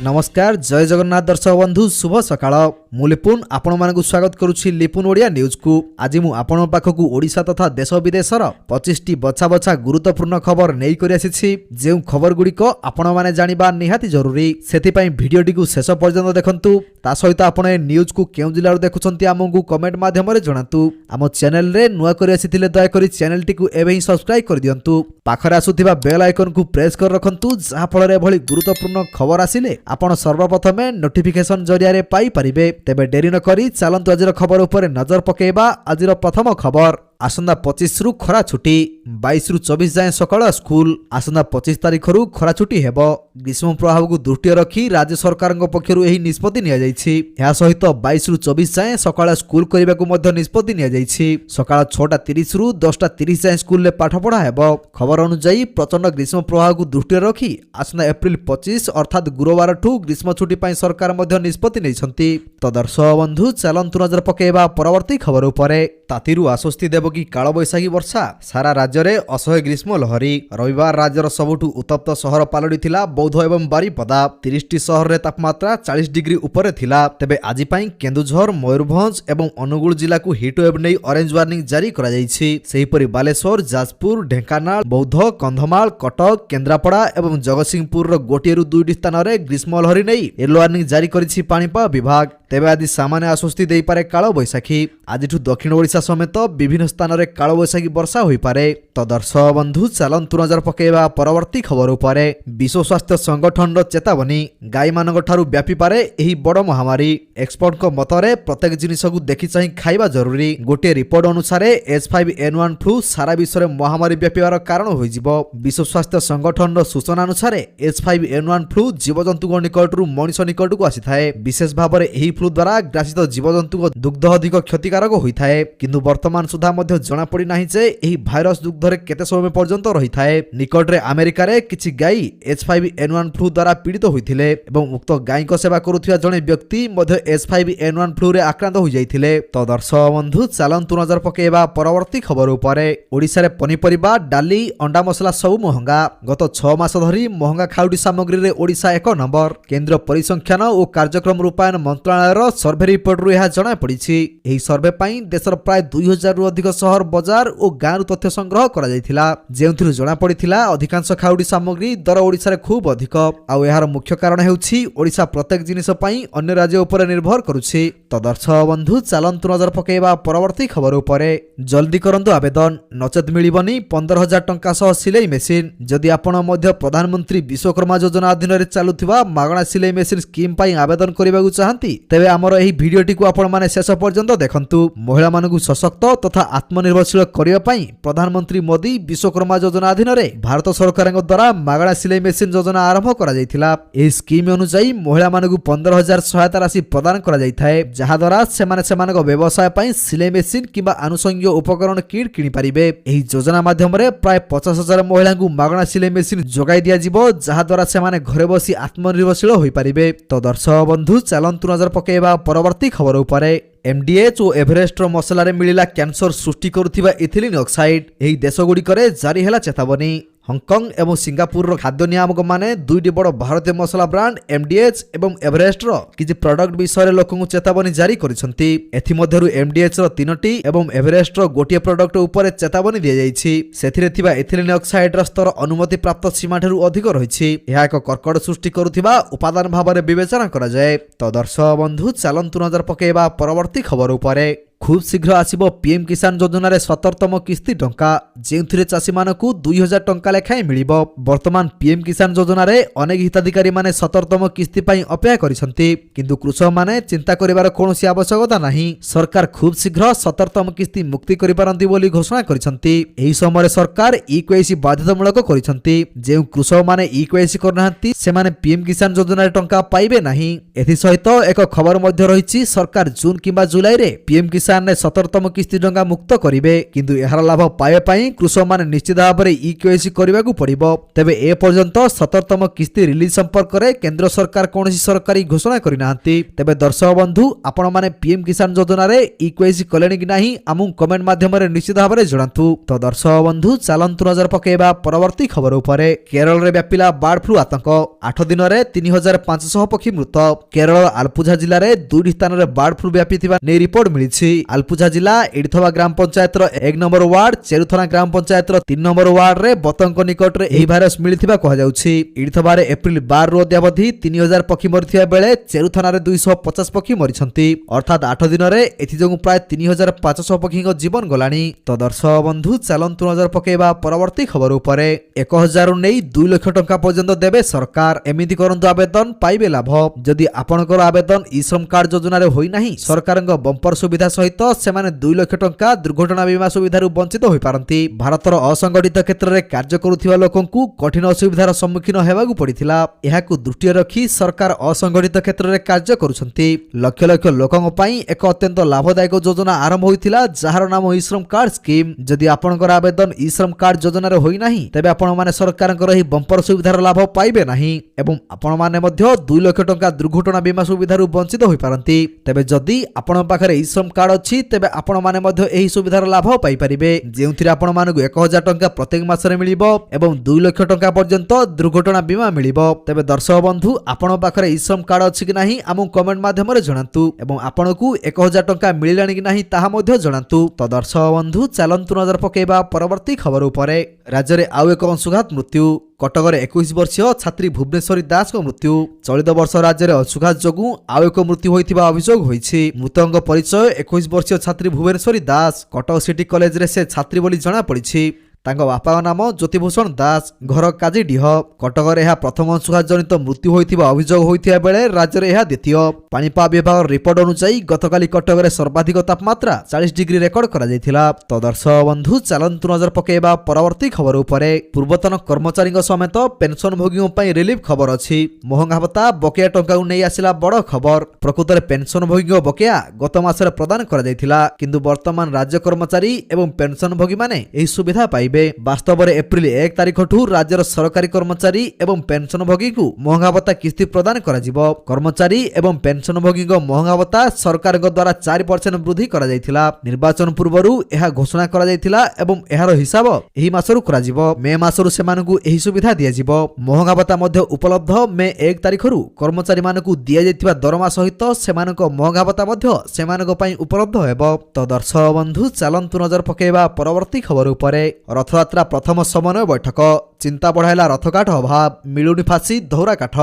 नमस्कार जय जगन्नाथ दर्शक बंधु शुभ सकाळ मु लिपुन आपण मानकु स्वागत करुछि लिपुन ओडिया न्यूज को। आज मु आपण पाखकु ओडिशा तथा देश विदेशर 25 टी बछा बछा गुरुत्वपूर्ण खबर नै करि आसीछि। जे खबर गुडिक आपण माने जानिबा निहाती जरूरी, सेति पई भिडियोटी को शेष पर्यंत देखंतु। ता सहित आपण ए न्यूज को केउ जिल्लार देखुछंती हमकु कमेंट माध्यम रे जणातु। आम चैनल रे नुवा करि आसीथिले दया करि चैनल टी को एबे ही सब्सक्राइब कर दियंतु। पाखरे आसुथिबा बेल आइकन को प्रेस कर रखंतु, जहा फल रे भली गुरुत्वपूर्ण खबर आसिले आपण सर्वप्रथमे नोटिफिकेशन जरिया रे पाई परिबे। तेबे डेरी न करी चलंतु आजिर खबर उपरे नजर पकेबा। आजिर प्रथम खबर, आसंदा 25 रु खरा छुट्टी, 22 रु 24 जाए सकाळ स्कूल। आसंदा 25 तारिख रु खरा छुट्टी हेबो। ग्रीष्म प्रभाव को दृष्टि रखी राज्य सरकार पक्षरु एही निष्पत्ति निया जायछि। या सहित 22 रु 24 जाए सकाळ स्कूल करिबा को मध्य निष्पत्ति निया जायछि। सकाळ 6:30 रु 10:30 जाए स्कूल ले पाठ पढा हेबो। खबर अनुसार प्रचंड ग्रीष्म प्रभाव को दृष्टि रखी आसंदा एप्रिल 25 अर्थात गुरुवार ठू ग्रीष्म छुट्टी पई सरकार मध्य निष्पत्ति नैछंती। तो दर्शक बंधु चलंतु नजर पकेबा परवर्ती खबर उपरे। तातीरु आश्वस्ति देव कि काल बैशाखी वर्षा सारा राज्य में असह्य ग्रीष्म लहरी। रविवार राज्यर सबुठु उत्तप्त सहर पालटी थिला बौद्ध एवं बारिपदा। 30 टी सहर रे तापमात्रा 40 डिग्री उपरे थिला। तेबे आजि पई केन्दुझर, मयूरभंज एवं अनुगुल जिला को हिट वेव नै ऑरेंज वार्निंग जारी करा जायछि। सेहिपरि बालेश्वर, जाजपुर, ढेंकानाल, बौद्ध, कंधमाल, कटक, केन्द्रापड़ा एवं जगतसिंहपुर रो गोटिए रु 2टी स्थान रे ग्रीष्म लहरी नै येलो वार्निंग जारी करिछि पाणीपाग विभाग। तेबे आदि सामान्य आश्वस्ति देई पारे काल बैशाखी। आजिठु दक्षिण ओडिशा समेत विभिन्न स्थान रे काल बैशाखी वर्षा होई पारे। तो दर्शक बंधु चलंतु नजर पकेबा परवर्ती खबर उपरे। विश्व स्वास्थ्य संगठन रो चेतावनी, गाई मानक ठारू व्यापी पारे एही बड़ महामारी। एक्सपर्ट को मतरे प्रत्येक जिनिस को देखि चाहि खाइबा जरूरी। गोटे रिपोर्ट अनुसार H5N1 फ्लू सारा विश्व रे महामारी व्यापीबार कारण होई जिवो। विश्व स्वास्थ्य संगठन रो सूचना अनुसार H5N1 फ्लू जीवजंतु निकटरू मनुष्य निकट को आसी थाए। विशेष भाव में एही फ्लू द्वारा ग्रासित जीवजंतु दुग्ध अधिक क्षतिकारक होई थाए। किंतु वर्तमान सुधा मध्य जणा पड़ी नाही जे एही भाइरस दुग्ध रे केते समय पर्यंत रही थाए। निकट रे अमेरिका रे किछि गाई H5N1 फ्लू द्वारा पीड़ित होइथिले एवं उक्त गाई को सेवा करुथिया जणे व्यक्ति मध्य H5N1 फ्लू रे आक्रांत होई जाइथिले। तो दर्शक बंधु चलंतु नजर पकेबा परवर्ती खबर उपरे। ओडिसा रे पनीपरिबा, डाली, अंडा मसला सब महंगा। गत 6 मास धरी महंगा खाउटी सामग्री रे ओडिसा 1 नंबर। केंद्र परिसंख्यान और कार्यक्रम रूपायन मंत्रालय सर्वे रिपोर्ट रु यह जना पड़ी। एही सर्वे पई देशर प्राय 2000 रु अधिक शहर, बाजार और गाँव तथ्य संग्रह करा जायथिला। जेउथिरु जना पड़िथिला अधिकांश खाउटी सामग्री दर ओडिसा रे खूब अधिक। आ एहार मुख्य कारण हेउछि ओडिसा प्रत्येक जिनिस पई अन्य राज्य उपरे निर्भर करूछि। तो दर्शक बंधु चलंतु नजर पकेबा परवर्ती खबर उपरे। जल्दी करंतु आवेदन, नचेत मिलिबनी 15,000 टंका सह सिलाई मेसिन। जदि आपण मध्य प्रधानमंत्री विश्वकर्मा योजना अधीन रे चालुथिबा मागणा सिलाई मेसिन स्कीम पई आवेदन करिबाकु चाहंती, तेबे हमर एही भिडियोटी को आपण माने शेष पर्यंत देखंतु। महिला मानकु सशक्त तथा आत्मनिर्भरशील करिया पई प्रधानमंत्री मोदी विश्वकर्मा योजना अधीन रे भारत सरकार द्वारा मागणा सिलाई मेसिन योजना आरंभ करा जायथिला। एही स्कीम अनुसार महिला मानकु 15,000 सहायता राशि प्रदान करा जायथाय, जहा द्वारा सेमानक व्यवसाय पई सिलाई मेसिन किबा आनुषंगिक उपकरण किट किनि पारिबे। एही योजना माध्यम रे प्राय 50,000 महिलांकु मागणा सिलाई मेसिन जोगाई दिया जिवो, जहा द्वारा सेमाने घरे बसी आत्मनिर्भरशील होई पारिबे। तो दर्शक बंधु चलंतु नजर पकेबा परवर्ती खबर उपरे। MDH और एवरेस्ट मसला रे मिलिला कैंसर सृष्टि करुथिबा इथिलिन ऑक्साइड। एही देश गुड़िकरे जारी हेला चेतावनी। हांगकांग एवं सिंगापुर खाद्य नियामक माने दुईटी बड़ भारतीय मसला ब्रांड MDH एवं एवरेस्ट किछि प्रोडक्ट विषय लोकଙ୍କୁ चेतावनी जारी करिसंती। एथि मध्यरु MDH 3टी एवं एवरेस्ट गोटिए प्रोडक्ट उपरे चेतावनी दिया जायछि। सेथिरे थिबा इथिलिन ऑक्साइड र स्तर अनुमति प्राप्त सीमा ठारू अधिक रहिछि। एहा एक कर्कट सृष्टि करुथिबा उपादान भाव में विवेचना करा जाय। तो दर्शक बंधु चलंतु नजर पकेबा परवर्ती खबर उपरे। खूब शीघ्र आसिबो पीएम किसान योजना रे 17तम किस्ती टंका, जेउथिरे चासी मानकु 2000 टंका लेखाय मिलिबो। वर्तमान पीएम किसान योजना रे अनेक हिताधिकारी माने 17तम किस्ती पई अपेक्षा करिसंती, किंतु कृषक माने चिंता करिवार कोनोसी आवश्यकता नाही। सरकार खूब शीघ्र 17तम किस्ती मुक्ति करिपारंती बोली घोषणा करिसंती। एही समय सरकार EKYC बाध्यतामूलक करिसंती। जेउ कृषक माने EKYC करनाहांती से माने पीएम किसान योजना रे टंका पाइबे नाही। एथि सहित एक खबर मध्य रहिछि, सरकार जून किबा जुलाई रे पीएम କିଷାନରେ 17ତମ କିସ୍ତି ଟଙ୍କା ମୁକ୍ତ କରିବେ କିନ୍ତୁ ଏହାର ଲାଭ ପାଇବା ପାଇଁ କୃଷକମାନେ ନିଶ୍ଚିତ ଭାବରେ ଇକେୱାଇସି କରିବାକୁ ପଡ଼ିବ। ତେବେ ଏ ପର୍ଯ୍ୟନ୍ତ 17ତମ କିସ୍ତି ରିଲିଜ ସମ୍ପର୍କରେ କେନ୍ଦ୍ର ସରକାର କୌଣସି ସରକାରୀ ଘୋଷଣା କରିନାହାନ୍ତି। ତେବେ ଦର୍ଶକ ବନ୍ଧୁ ଆପଣମାନେ ପିଏମ୍ କିଷାନ ଯୋଜନାରେ ଇକେୱାଇସି କଲେଣି କି ନାହିଁ ଆମକୁ କମେଣ୍ଟ ମାଧ୍ୟମରେ ନିଶ୍ଚିତ ଭାବରେ ଜଣାନ୍ତୁ। ତ ଦର୍ଶକ ବନ୍ଧୁ ଚାଲନ୍ତୁ ନଜର ପକାଇବା ପରବର୍ତ୍ତୀ ଖବର ଉପରେ। କେରଳରେ ବ୍ୟାପିଲା ବାର୍ଡ ଫ୍ଲୁ ଆତଙ୍କ, 8 ଦିନରେ 3500 ପକ୍ଷୀ ମୃତ। କେରଳ ଆଲପୁଝା ଜିଲ୍ଲାରେ 2ଟି ସ୍ଥାନରେ ବାର୍ଡ ଫ୍ଲୁ ବ୍ୟାପିଥିବା ନେଇ ରିପୋର୍ଟ ମିଳିଛି। ଆଲପୁଝା ଜିଲ୍ଲା ଏଡିଥବା ଗ୍ରାମ ପଞ୍ଚାୟତର 1 ନମ୍ବର ୱାର୍ଡ, ଚେରୁଥନା ଗ୍ରାମ ପଞ୍ଚାୟତର 3 ନମ୍ବର ୱାର୍ଡରେ ବତଙ୍କ ନିକଟରେ ଏହି ଭାଇରସ ମିଳିଥିବା କୁହାଯାଉଛି। ଏଡିଥବାରେ ଏପ୍ରିଲ 12ରୁ ଅଦ୍ୟାବଧି 3000 ପକ୍ଷୀ ମରିଥିବା ବେଳେ ଚେରୁଥନାରେ 250 ପକ୍ଷୀ ମରିଛନ୍ତି। ଅର୍ଥାତ୍ 8 ଦିନରେ ଏଥିଯୋଗୁଁ ପ୍ରାୟ 3500 ପକ୍ଷୀଙ୍କ ଜୀବନ ଗଲାଣି। ତ ଦର୍ଶକ ବନ୍ଧୁ ଚାଲନ୍ତୁ ନଜର ପକାଇବା ପରବର୍ତ୍ତୀ ଖବର ଉପରେ। 1000ରୁ ନେଇ 2 ଲକ୍ଷ ଟଙ୍କା ପର୍ଯ୍ୟନ୍ତ ଦେବେ ସରକାର। ଏମିତି କରନ୍ତୁ ଆବେଦନ ପାଇବେ ଲାଭ। ଯଦି ଆପଣଙ୍କର ଆବେଦନ ଇ ଶ୍ରମ କାର୍ଡ ଯୋଜନାରେ ହୋଇନାହିଁ, ସରକାରଙ୍କ ବମ୍ପର ସୁବିଧା ସହିତ ସେମାନେ 2 ଲକ୍ଷ ଟଙ୍କା ଦୁର୍ଘଟଣା ବୀମା ସୁବିଧାରୁ ବଞ୍ଚିତ ହୋଇପାରନ୍ତି। ଭାରତର ଅସଂଗଠିତ କ୍ଷେତ୍ରରେ କାର୍ଯ୍ୟ କରୁଥିବା ଲୋକଙ୍କୁ କଠିନ ଅସୁବିଧାର ସମ୍ମୁଖୀନ ହେବାକୁ ପଡ଼ିଥିଲା। ଏହାକୁ ଦୃଷ୍ଟିରେ ରଖି ସରକାର ଅସଂଗଠିତ କ୍ଷେତ୍ରରେ କାର୍ଯ୍ୟ କରୁଛନ୍ତି। ଲକ୍ଷ ଲକ୍ଷ ଲୋକଙ୍କ ପାଇଁ ଏକ ଅତ୍ୟନ୍ତ ଲାଭଦାୟକ ଯୋଜନା ଆରମ୍ଭ ହୋଇଥିଲା, ଯାହାର ନାମ ଇ ଶ୍ରମ କାର୍ଡ ସ୍କିମ୍। ଯଦି ଆପଣଙ୍କର ଆବେଦନ ଇ ଶ୍ରମ କାର୍ଡ ଯୋଜନାରେ ହୋଇନାହିଁ, ତେବେ ଆପଣମାନେ ସରକାରଙ୍କର ଏହି ବମ୍ପର ସୁବିଧାର ଲାଭ ପାଇବେ ନାହିଁ ଏବଂ ଆପଣମାନେ ମଧ୍ୟ 2 ଲକ୍ଷ ଟଙ୍କା ଦୁର୍ଘଟଣା ବୀମା ସୁବିଧାରୁ ବଞ୍ଚିତ ହୋଇପାରନ୍ତି। ତେବେ ଯଦି ଆପଣଙ୍କ ପାଖରେ ଇ ଶ୍ରମ କାର୍ଡ ଅଛି, ତେବେ ଆପଣମାନେ ମଧ୍ୟ ଏହି ସୁବିଧାର ଲାଭ ପାଇପାରିବେ, ଯେଉଁଥିରେ ଆପଣମାନଙ୍କୁ 1000 ଟଙ୍କା ପ୍ରତ୍ୟେକ ମାସରେ ମିଳିବ ଏବଂ 2 ଲକ୍ଷ ଟଙ୍କା ପର୍ଯ୍ୟନ୍ତ ଦୁର୍ଘଟଣା ବୀମା ମିଳିବ। ତେବେ ଦର୍ଶକ ବନ୍ଧୁ ଆପଣଙ୍କ ପାଖରେ ଇ ଶ୍ରମ କାର୍ଡ ଅଛି କି ନାହିଁ ଆମକୁ କମେଣ୍ଟ ମାଧ୍ୟମରେ ଜଣାନ୍ତୁ ଏବଂ ଆପଣଙ୍କୁ 1000 ଟଙ୍କା ମିଳିଲାଣି କି ନାହିଁ ତାହା ମଧ୍ୟ ଜଣାନ୍ତୁ। ତ ଦର୍ଶକ ବନ୍ଧୁ ଚାଲନ୍ତୁ ନଜର ପକାଇବା ପରବର୍ତ୍ତୀ ଖବର ଉପରେ। ରାଜ୍ୟରେ ଆଉ ଏକ ଅଂଶୁଘାତ ମୃତ୍ୟୁ। କଟକରେ 21 ବର୍ଷୀୟ ଛାତ୍ରୀ ଭୁବନେଶ୍ୱରୀ ଦାସଙ୍କ ମୃତ୍ୟୁ। ଚଳିତ ବର୍ଷ ରାଜ୍ୟରେ ଅଂଶୁଘାତ ଯୋଗୁଁ ଆଉ ଏକ ମୃତ୍ୟୁ ହୋଇଥିବା ଅଭିଯୋଗ ହୋଇଛି। ମୃତକଙ୍କ ପରିଚୟ 21 ବର୍ଷୀୟ ଛାତ୍ରୀ ଭୁବନେଶ୍ୱରୀ ଦାସ। କଟକ ସିଟି କଲେଜରେ ସେ ଛାତ୍ରୀ ବୋଲି ଜଣାପଡ଼ିଛି। ତାଙ୍କ ବାପାଙ୍କ ନାମ ଜ୍ୟୋତିଭୂଷଣ ଦାସ, ଘର କାଜିଡିହ। କଟକରେ ଏହା ପ୍ରଥମ ଅଂଶୁଘାତ ଜନିତ ମୃତ୍ୟୁ ହୋଇଥିବା ଅଭିଯୋଗ ହୋଇଥିବା ବେଳେ ରାଜ୍ୟରେ ଏହା ଦ୍ୱିତୀୟ। ପାଣିପାଗ ବିଭାଗର ରିପୋର୍ଟ ଅନୁଯାୟୀ ଗତକାଲି କଟକରେ ସର୍ବାଧିକ ତାପମାତ୍ରା 40 ଡିଗ୍ରୀ ରେକର୍ଡ କରାଯାଇଥିଲା। ତ ଦର୍ଶକ ବନ୍ଧୁ ଚାଲନ୍ତୁ ନଜର ପକାଇବା ପରବର୍ତ୍ତୀ ଖବର ଉପରେ। ପୂର୍ବତନ କର୍ମଚାରୀଙ୍କ ସମେତ ପେନସନଭୋଗୀଙ୍କ ପାଇଁ ରିଲିଫ ଖବର ଅଛି। ମହଙ୍ଗା ଭତ୍ତା ବକେୟା ଟଙ୍କାକୁ ନେଇ ଆସିଲା ବଡ଼ ଖବର। ପ୍ରକୃତରେ ପେନସନଭୋଗୀଙ୍କ ବକେୟା ଗତ ମାସରେ ପ୍ରଦାନ କରାଯାଇଥିଲା, କିନ୍ତୁ ବର୍ତ୍ତମାନ ରାଜ୍ୟ କର୍ମଚାରୀ ଏବଂ ପେନସନଭୋଗୀମାନେ ଏହି ସୁବିଧା ପାଇବେ। ବାସ୍ତବରେ ଏପ୍ରିଲ 1 ତାରିଖଠୁ ରାଜ୍ୟର ସରକାରୀ କର୍ମଚାରୀ ଏବଂ ପେନସନଭୋଗୀଙ୍କୁ ମହଙ୍ଗା ଭତ୍ତା କିସ୍ତି ପ୍ରଦାନ କରାଯିବ। କର୍ମଚାରୀ ଏବଂ ପେନସନଭୋଗୀଙ୍କ ମହଙ୍ଗା ଭତ୍ତା ସରକାରଙ୍କ ଦ୍ୱାରା 4% ବୃଦ୍ଧି କରାଯାଇଥିଲା। ନିର୍ବାଚନ ପୂର୍ବରୁ ଏହା ଘୋଷଣା କରାଯାଇଥିଲା ଏବଂ ଏହାର ହିସାବ ଏହି ମାସରୁ କରାଯିବ। ମେ ମାସରୁ ସେମାନଙ୍କୁ ଏହି ସୁବିଧା ଦିଆଯିବ। ମହଙ୍ଗା ଭତ୍ତା ମଧ୍ୟ ଉପଲବ୍ଧ। ମେ 1 ତାରିଖରୁ କର୍ମଚାରୀମାନଙ୍କୁ ଦିଆଯାଇଥିବା ଦରମା ସହିତ ସେମାନଙ୍କ ମହଙ୍ଗା ଭତ୍ତା ମଧ୍ୟ ସେମାନଙ୍କ ପାଇଁ ଉପଲବ୍ଧ ହେବ। ତ ଦର୍ଶକ ବନ୍ଧୁ ଚାଲନ୍ତୁ ନଜର ପକାଇବା ପରବର୍ତ୍ତୀ ଖବର ଉପରେ। ରଥଯାତ୍ରା ପ୍ରଥମ ସମନ୍ୱୟ ବୈଠକ। ଚିନ୍ତା ବଢ଼ାଇଲା ରଥକାଠ ଅଭାବ, ମିଳୁନି ଫାଶୀ ଧୌରା କାଠ।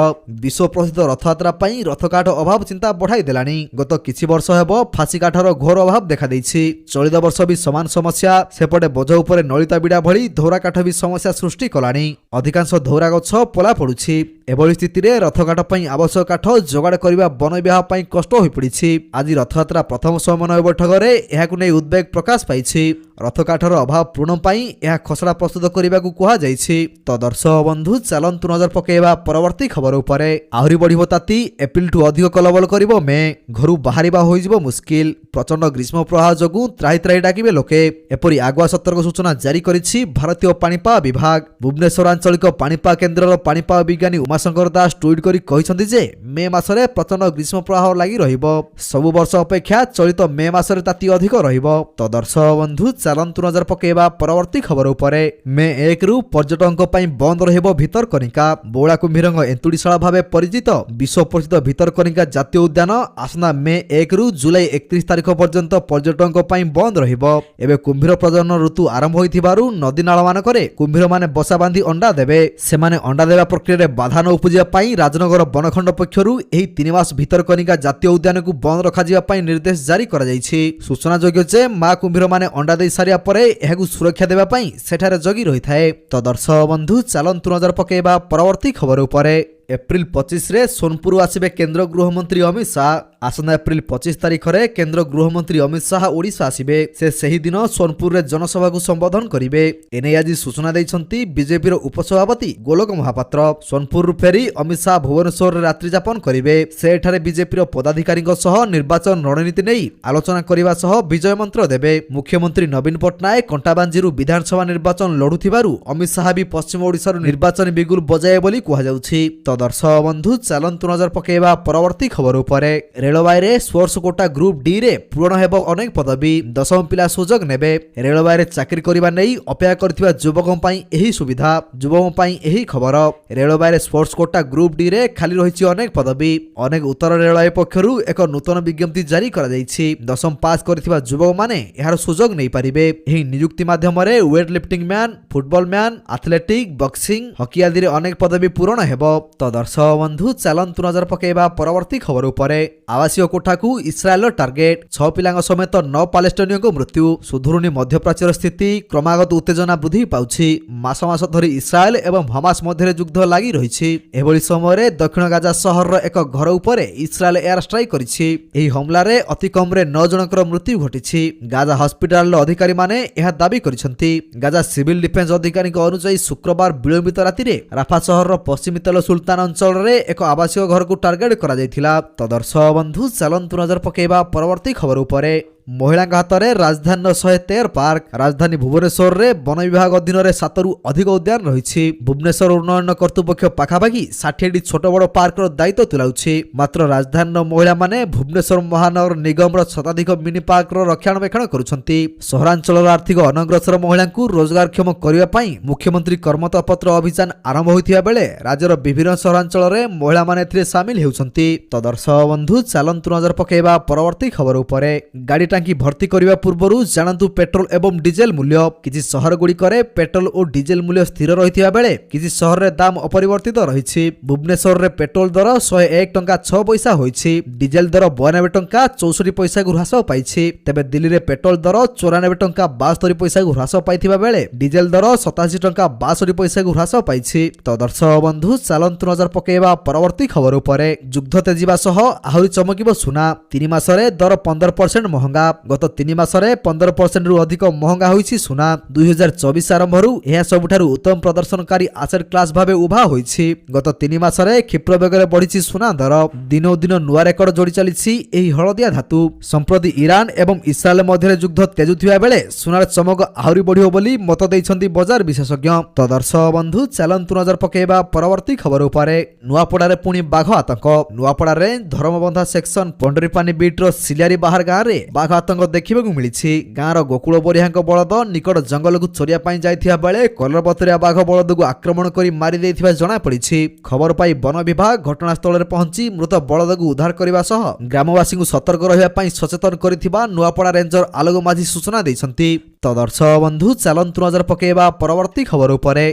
ବିଶ୍ୱ ପ୍ରସିଦ୍ଧ ରଥଯାତ୍ରା ପାଇଁ ରଥକାଠ ଅଭାବ ଚିନ୍ତା ବଢ଼ାଇ ଦେଲାଣି। ଗତ କିଛି ବର୍ଷ ହେବ ଫାଶୀ କାଠର ଘୋର ଅଭାବ ଦେଖାଦେଇଛି। ଚଳିତ ବର୍ଷ ବି ସମାନ ସମସ୍ୟା। ସେପଟେ ବୋଝ ଉପରେ ନଳିତା ବିଡ଼ା ଭଳି ଧୌରା କାଠ ବି ସମସ୍ୟା ସୃଷ୍ଟି କଲାଣି। ଅଧିକାଂଶ ଧୌରା ଗଛ ପୋଲା ପଡ଼ୁଛି। ଏଭଳି ସ୍ଥିତିରେ ରଥକାଠ ପାଇଁ ଆବଶ୍ୟକ କାଠ ଯୋଗାଡ଼ କରିବା ବନ ବିଭାଗ ପାଇଁ କଷ୍ଟ ହୋଇପଡ଼ିଛି। ଆଜି ରଥଯାତ୍ରା ପ୍ରଥମ ସମନ୍ୱୟ ବୈଠକରେ ଏହାକୁ ନେଇ ଉଦ୍ବେଗ ପ୍ରକାଶ ପାଇଛି। ରଥକାଠର ଅଭାବ ପୂରଣ ପାଇଁ ଏହା ଖସଡ଼ା ପ୍ରସ୍ତୁତ କରିବାକୁ କୁହାଯାଇଛି। ତ ଦର୍ଶକ ବନ୍ଧୁ ଚାଲନ୍ତୁ ନଜର ପକାଇବା ପରବର୍ତ୍ତୀ ଖବର ଉପରେ। ଆହୁରି ବଢ଼ିବ ତାତି, ଏପ୍ରିଲଠୁ ଅଧିକ କଲବଲ କରିବ ମେ। ଘରୁ ବାହାରିବା ହୋଇଯିବ ମୁସ୍କିଲ। ପ୍ରଚଣ୍ଡ ଗ୍ରୀଷ୍ମ ପ୍ରବାହ ଯୋଗୁଁ ତ୍ରାହି ତ୍ରାହି ଡାକିବେ ଲୋକେ। ଏପରି ଆଗୁଆ ସତର୍କ ସୂଚନା ଜାରି କରିଛି ଭାରତୀୟ ପାଣିପାଗ ବିଭାଗ। ଭୁବନେଶ୍ୱର ଆଞ୍ଚଳିକ ପାଣିପାଗ କେନ୍ଦ୍ରର ପାଣିପାଗ ବିଜ୍ଞାନୀ ଉମାଶଙ୍କର ଦାସ ଟ୍ୱିଟ୍ କରି କହିଛନ୍ତି ଯେ ମେ ମାସରେ ପ୍ରଚଣ୍ଡ ଗ୍ରୀଷ୍ମ ପ୍ରବାହ ଲାଗି ରହିବ। ସବୁ ବର୍ଷ ଅପେକ୍ଷା ଚଳିତ ମେ ମାସରେ ତାତି ଅଧିକ ରହିବ। ତ ଦର୍ଶକ ବନ୍ଧୁ ଚାଲନ୍ତୁ ନଜର ପକାଇବା ପରବର୍ତ୍ତୀ ଖବର ଉପରେ। ମେ 1ରୁ ପର୍ଯ୍ୟଟକଙ୍କ ପାଇଁ ବନ୍ଦ ରହିବ ଭିତରକନିକା। ବଉଳା କୁମ୍ଭୀରଙ୍କ ଏନ୍ତୁଡ଼ିଶାଳା ଭାବେ ପରିଚିତ ବିଶ୍ୱ ପ୍ରସିଦ୍ଧ ଭିତରକନିକା ଜାତୀୟ ଉଦ୍ୟାନ ଆସନ୍ତା ମେ 1ରୁ ଜୁଲାଇ 31 ତାରିଖ ପର୍ଯ୍ୟନ୍ତ ପର୍ଯ୍ୟଟକଙ୍କ ପାଇଁ ବନ୍ଦ ରହିବ। ଏବେ କୁମ୍ଭୀର ପ୍ରଜନନ ଋତୁ ଆରମ୍ଭ ହୋଇଥିବାରୁ ନଦୀ ନାଳମାନଙ୍କରେ କୁମ୍ଭୀରମାନେ ବସା ବାନ୍ଧି ଅଣ୍ଡା ଦେବେ। ସେମାନେ ଅଣ୍ଡା ଦେବା ପ୍ରକ୍ରିୟାରେ ବାଧା ନ ଉପୁଜିବା ପାଇଁ ରାଜନଗର ବନଖଣ୍ଡ ପକ୍ଷରୁ ଏହି 3 ମାସ ଭିତରକନିକା ଜାତୀୟ ଉଦ୍ୟାନକୁ ବନ୍ଦ ରଖାଯିବା ପାଇଁ ନିର୍ଦ୍ଦେଶ ଜାରି କରାଯାଇଛି। ସୂଚନାଯୋଗ୍ୟ ଯେ ମା କୁମ୍ଭୀରମାନେ ଅଣ୍ଡା ଦେଇ ସାରିବା ପରେ ଏହାକୁ ସୁରକ୍ଷା ଦେବା ପାଇଁ ସେଠାରେ ଜଗି ରହିଥାଏ। ତ ଦର୍ଶକ ବନ୍ଧୁ ଚାଲନ୍ତୁ ନଜର ପକାଇବା ପରବର୍ତ୍ତୀ ଖବର ଉପରେ। एप्रिल 25 रे सोनपुर आसिबे केंद्र गृहमंत्री अमित शाह। आसंता एप्रिल 25 तारिख रे केंद्र गृहमंत्री अमित शाह ओडिशा आसिबे। से सही दिन सोनपुर रे जनसभा को संबोधन करिवे। एने आज सूचना दैछंती बीजेपी रो उपसभापति गोलोक महापात्र। सोनपुर फेरी अमित शाह भुवनेश्वर रे रात्रि यापन करिवे। से एठारे बीजेपी रो पदाधिकारी सह निर्वाचन रणनीति नहीं आलोचना करिवा सह विजय मंत्र देबे। मुख्यमंत्री नवीन पट्टनायक कंटाबांजीरु विधानसभा निर्वाचन लढुथिबारु अमित शाह भी पश्चिम ओडिशार निर्वाचन बिगुल बजाए बोली कुहा जाउछि। तो दर्शक बंधु चलंतु नजर पकेबा परवर्ती खबर उपरे। रेलवाई रे स्पोर्ट्स कोटा ग्रुप डी रे पूर्ण हेबो अनेक पदवी। 10 पिला सुजोग नेबे। रेलवाई रे चाकरी करिबा नै अपेक्षा करथिबा युवकन पई एही सुविधा। युवकन पई एही खबर। रेलवाई रे स्पोर्ट्स कोटा ग्रुप डी रे खाली रहिछि अनेक पदवी। अनेक उत्तर रेलवाई पक्षरु एक नूतन विज्ञप्ति जारी करा जाइछि। 10म पास करथिबा युवक माने एहार सुजोग नै पारिबे। एही नियुक्ति माध्यम रे weight lifting man, football man, athletic, boxing, hockey आदि रे अनेक पदवी पूर्ण हेबो। तो दर्शक बंधु चलंतु नजर पकेबा परवर्ती खबर उपरे। आवासीय कोठा को इस्राएल टार्गेट। 6 पिलांग समेत 9 पालेस्टाइनियों को मृत्यु। सुधुरुनी मध्यप्राच्यर स्थिति क्रमागत उत्तेजना वृद्धि पाउछि। मास मास धरी इस्राएल एवं हमास मध्य युद्ध लागि रहिछि। एभली समय दक्षिण गाजा सहर एक घर उपरे इस्राएल एयर स्ट्राइक करिछि। एही हमला रे अति कम रे 9 जनकर मृत्यु घटिछि। गाजा हॉस्पिटल अधिकारी माने यह दाबी करिसंती। गाजा सिविल डिफेंस अधिकारी अनुसार शुक्रवार विलंबित राति रे राफा सहर पश्चिमी तेल सुल्तान अंचल रे एक आवासीय घर को टार्गेट करा जायथिला। तो दर्शक बंधु चलंतु नजर पकेबा परवर्ती खबर उपरे। महिला हाथ में राजधानी 113 पार्क। राजधानी भुवनेश्वर रे वन विभाग अधीन 7 रु अधिक उद्यान रही। भुवनेश्वर उन्नयन कर्तृपक्ष पाखापाखि 60 छोट बड़ पार्क दायित्व तुलाउछि। मात्र राजधानी महिला माने भुवनेश्वर महानगर निगम शताधिक मिनी पार्क रक्षणाबेक्षण करुछंती। सहरांचल आर्थिक अनग्रसर महिला को रोजगारक्षम करने पई मुख्यमंत्री कर्मता पत्र अभियान आरंभ होइथिबा बेले राज्यर विभिन्न सहरांचल रे महिला माने एथिरे शामिल हेउछंती। तो दर्शक बंधु चलंतु नजर पकेबा परवर्ती खबर उपरे। गाड़ी टांकी भर्ती करने पूर्व जानतु पेट्रोल एवं डीजेल मूल्य। किछि सहर गुड़िक पेट्रोल और डीजेल मूल्य स्थिर रही बेले किछि सहर रे दाम अपरिवर्तित रही। भुवनेश्वर रे पेट्रोल दर 101 टंका 6 पैसा होइछि। डीजेल दर 92 टंका 64 पैसा को ह्रास पाइछि। तेबे दिल्ली रे पेट्रोल दर 94 टंका 72 पैसा को ह्रास पाइथिबा बेले डीजेल दर 87 टंका 62 पैसा को ह्रास पाइछि। तो दर्शक बंधु चलंतु नजर पकेबा परवर्ती खबर उपरे। युद्ध तेजिबा सह आहुरी चमकिबो सुना। 3 मासरे दर 15% महंगा। गत 3 मासरे 15% रु अधिक महंगा होइछि सुना। 2024 आरंभरु यह सबुठारु उत्तम प्रदर्शनकारी आसेट क्लास भाबे उभा होइछि। गत 3 मासरे क्षिप्र बेगरे बढ़िछि सुना दर। दिनो दिन नुआ रेकर्ड जोड़ी चलिछि एही हळदिया धातु। संप्रति ईरान एवं इस्राएल मध्य युद्ध तेजुथिबा बेले सुनार चमक आहुरी बढ़ियो बोली मत दैछंती बाजार विशेषज्ञ। तो दर्शक बंधु चलंतु नजर पकेबा परवर्ती खबर उपरे। नुआपड़ारे पुणी बाघ आतंक। नुआपड़ारे धर्मबंधा सेक्शन पंडरीपानी बीट रो सिलियारी बाहर गाँ रे बाघ आतंक देखा मिली। गाँव गोकुल बरिया बलद निकट जंगल को चोरिया जाइथिबा बेले कलरबतरिया बाघ बलद को आक्रमण कर मारी देथिबा जणा पड़िछि। खबर पाई वन विभाग घटनास्थल में पहुंची मृत बलद को उद्धार करने सह ग्रामवासी को सतर्क रहिबा सचेतन करिथिबा नुआपड़ा रेंजर आलोक माझी सूचना दैछंती। तो दर्शक बंधु चलंतु नजर पकेबा परवर्ती खबर उपरे।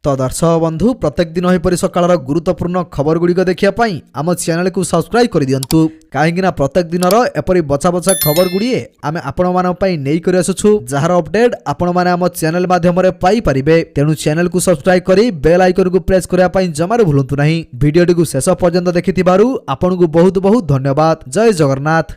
तो दर्शक बंधु प्रत्येक दिन एपरी सकाळर गुरुत्वपूर्ण खबर गुड़िक देखा आम चैनल को सब्सक्राइब कर दियंतु। कहीं प्रत्येक दिन एपरी बछा बछा खबर गुड़िए आम आपण नहीं कर आसुछु। जार अपडेट आपण माने आम चैनल माध्यम पाई परिबे। तेणु चैनल को सब्सक्राइब करी बेल आइकन को प्रेस करने जमार भूलु नहीं। वीडियो टी शेष पर्यंत देखिथिबारु आपन को बहुत बहुत धन्यवाद। जय जगन्नाथ।